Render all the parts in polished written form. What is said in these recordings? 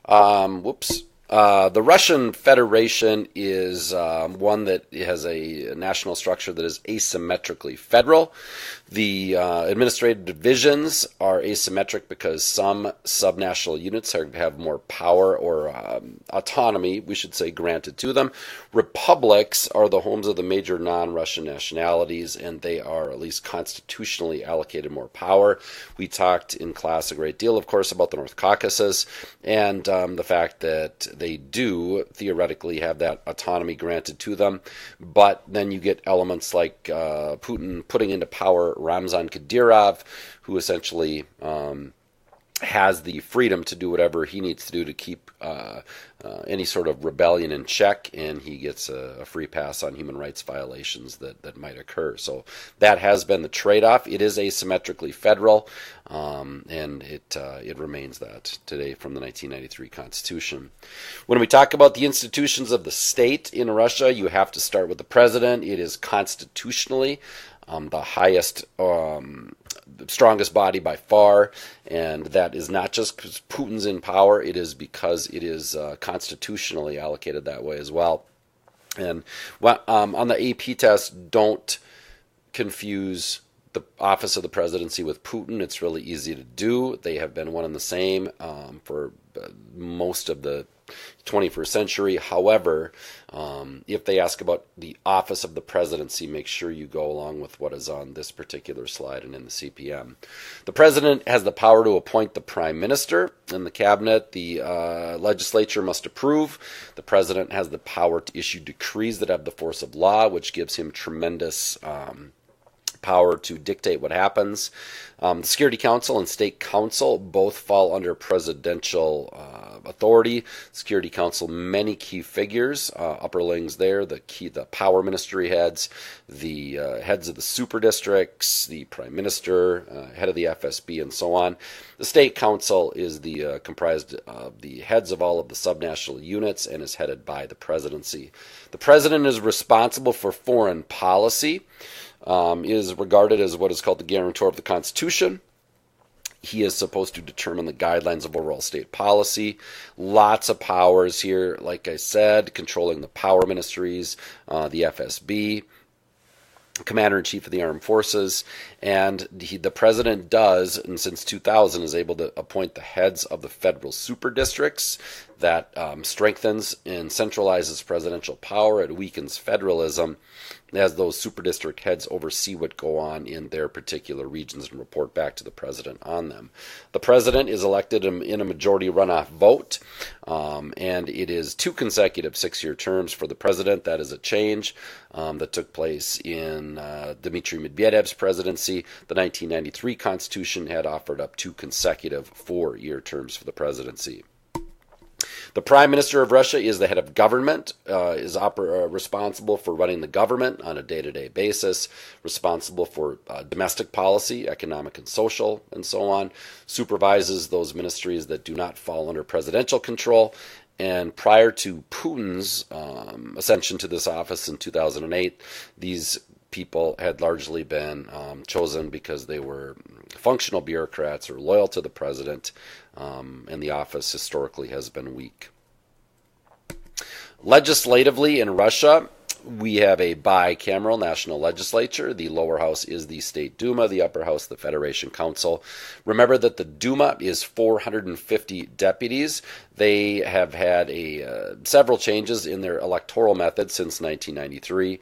Whoops. The Russian Federation is one that has a national structure that is asymmetrically federal. The administrative divisions are asymmetric because some subnational units have more power or autonomy, we should say, granted to them. Republics are the homes of the major non-Russian nationalities, and they are at least constitutionally allocated more power. We talked in class a great deal, of course, about the North Caucasus and the fact that they do theoretically have that autonomy granted to them, but then you get elements like Putin putting into power Ramzan Kadyrov, who essentially has the freedom to do whatever he needs to do to keep any sort of rebellion in check, and he gets a free pass on human rights violations that might occur. So that has been the trade-off. It is asymmetrically federal, and it remains that today from the 1993 Constitution. When we talk about the institutions of the state in Russia, you have to start with the president. It is constitutionally the highest, the strongest body by far, and that is not just because Putin's in power, it is because it is constitutionally allocated that way as well. And on the AP test, don't confuse the office of the presidency with Putin. It's really easy to do. They have been one and the same for most of the 21st century. However, if they ask about the office of the presidency, make sure you go along with what is on this particular slide and in the CPM. The president has the power to appoint the prime minister and the cabinet. The legislature must approve. The president has the power to issue decrees that have the force of law, which gives him tremendous power to dictate what happens. The Security Council and State Council both fall under presidential authority. Security Council, many key figures, upperlings there, the power ministry heads, the heads of the super districts, the prime minister, head of the FSB, and so on. The State Council is comprised of the heads of all of the subnational units and is headed by the presidency. The president is responsible for foreign policy. Is regarded as what is called the guarantor of the Constitution. He is supposed to determine the guidelines of overall state policy. Lots of powers here, like I said, controlling the power ministries, the FSB, Commander-in-Chief of the Armed Forces, and the president does, and since 2000, is able to appoint the heads of the federal super districts. That strengthens and centralizes presidential power. It weakens federalism as those super district heads oversee what go on in their particular regions and report back to the president on them. The president is elected in a majority runoff vote, and it is 2 consecutive 6-year terms for the president. That is a change that took place in Dmitry Medvedev's presidency. The 1993 Constitution had offered up 2 consecutive 4-year terms for the presidency. The Prime Minister of Russia is the head of government, is responsible for running the government on a day-to-day basis, responsible for domestic policy, economic and social, and so on, supervises those ministries that do not fall under presidential control. And prior to Putin's ascension to this office in 2008, these people had largely been chosen because they were functional bureaucrats or loyal to the president, and the office historically has been weak. Legislatively in Russia, we have a bicameral national legislature. The lower house is the State Duma, the upper house the Federation Council. Remember that the Duma is 450 deputies. They have had several changes in their electoral method since 1993.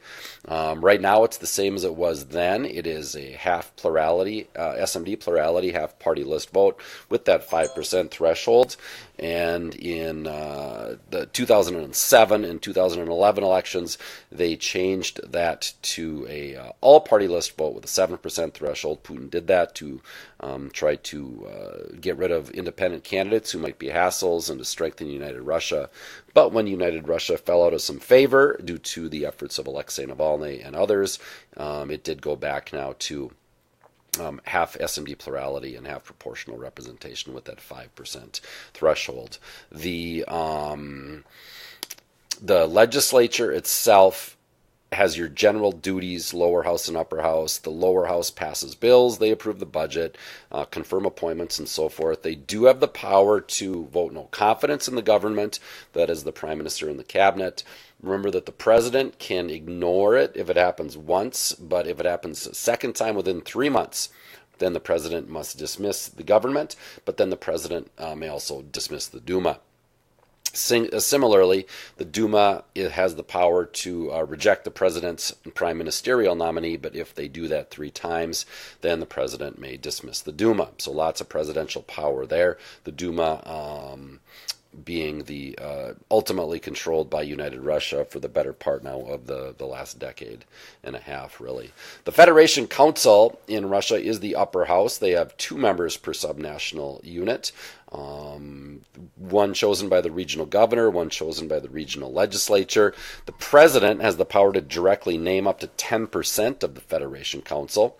Right now it's the same as it was then. It is a half plurality, SMD plurality, half party list vote with that 5% threshold. And in the 2007 and 2011 elections, they changed that to a all-party list vote with a 7% threshold. Putin did that to try to get rid of independent candidates who might be hassles and to strengthen United Russia. But when United Russia fell out of some favor due to the efforts of Alexei Navalny and others, it did go back now to half SMD plurality and half proportional representation with that 5% threshold. The legislature itself has your general duties, lower house and upper house. The lower house passes bills, they approve the budget, confirm appointments, and so forth. They do have the power to vote no confidence in the government, that is the prime minister and the cabinet. Remember that the president can ignore it if it happens once, but if it happens a second time within 3 months, then the president must dismiss the government, but then the president may also dismiss the Duma. Similarly, the Duma has the power to reject the president's prime ministerial nominee, but if they do that 3 times, then the president may dismiss the Duma. So lots of presidential power there. The Duma being the ultimately controlled by United Russia for the better part now of the last decade and a half, really. The Federation Council in Russia is the upper house. They have 2 members per subnational unit. One chosen by the regional governor, one chosen by the regional legislature. The president has the power to directly name up to 10% of the Federation Council.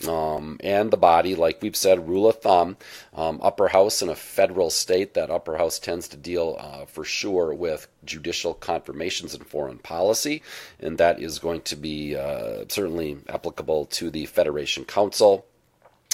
And the body, like we've said, rule of thumb, upper house in a federal state, that upper house tends to deal for sure with judicial confirmations and foreign policy, and that is going to be certainly applicable to the Federation Council.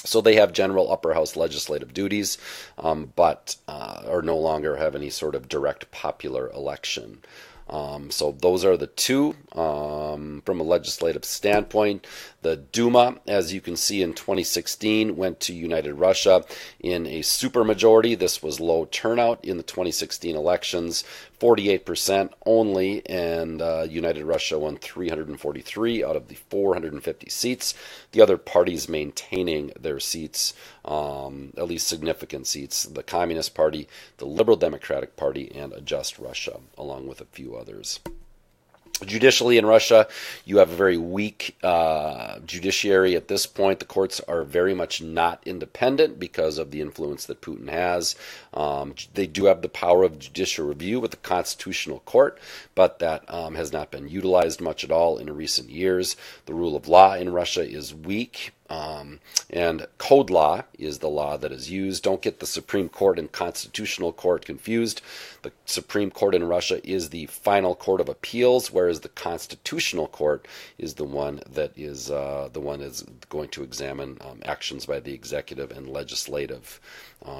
So they have general upper house legislative duties, but are no longer have any sort of direct popular election. So those are the 2 from a legislative standpoint. The Duma, as you can see in 2016, went to United Russia in a supermajority. This was low turnout in the 2016 elections, 48% only, and United Russia won 343 out of the 450 seats. The other parties maintaining their seats, at least significant seats, the Communist Party, the Liberal Democratic Party, and a Just Russia, along with a few others. Judicially in Russia, you have a very weak judiciary at this point. The courts are very much not independent because of the influence that Putin has. They do have the power of judicial review with the Constitutional Court, but that has not been utilized much at all in recent years. The rule of law in Russia is weak. And code law is the law that is used. Don't get the Supreme Court and Constitutional Court confused. The Supreme Court in Russia is the final court of appeals, whereas the Constitutional Court is the one that is going to examine actions by the executive and legislative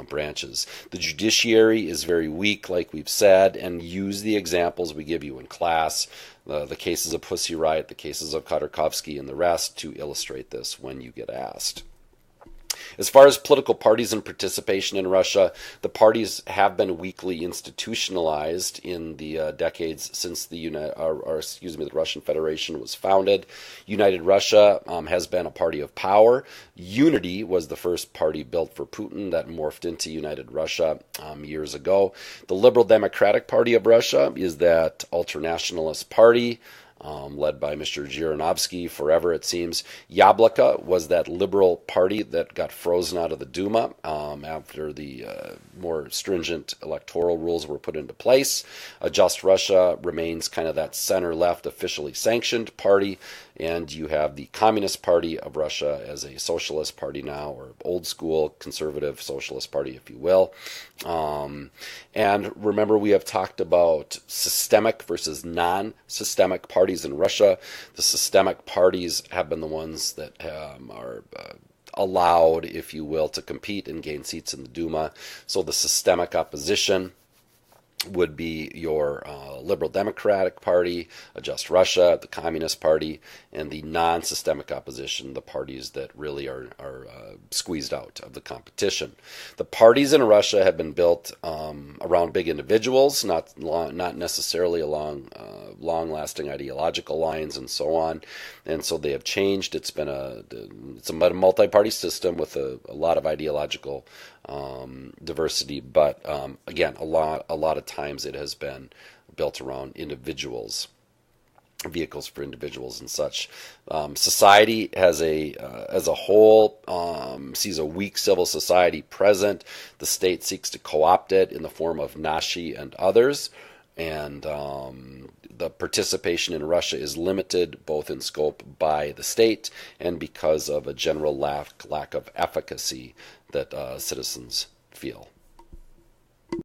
branches. The judiciary is very weak, like we've said, and use the examples we give you in class. The cases of Pussy Riot, the cases of Khodorkovsky, and the rest to illustrate this when you get asked. As far as political parties and participation in Russia, the parties have been weakly institutionalized in the decades since the Russian Federation was founded. United Russia has been a party of power. Unity was the first party built for Putin that morphed into United Russia years ago. The Liberal Democratic Party of Russia is that ultranationalist party led by Mr. Zhirinovsky forever, it seems. Yabloko was that liberal party that got frozen out of the Duma after the more stringent electoral rules were put into place. Just Russia remains kind of that center-left officially sanctioned party, and you have the Communist Party of Russia as a socialist party now, or old-school conservative socialist party, if you will. And remember, we have talked about systemic versus non-systemic parties in Russia. The systemic parties have been the ones that are allowed, if you will, to compete and gain seats in the Duma. So the systemic opposition would be your Liberal Democratic Party, Just Russia, the Communist Party, and the non-systemic opposition, the parties that really are squeezed out of the competition. The parties in Russia have been built around big individuals, not necessarily along long-lasting ideological lines and so on, and so they have changed. It's a multi-party system with a lot of ideological diversity, but again, a lot of times it has been built around individuals, vehicles for individuals and such. Society has as a whole sees a weak civil society present. The state seeks to co-opt it in the form of Nashi and others, and the participation in Russia is limited both in scope by the state and because of a general lack of efficacy that citizens feel.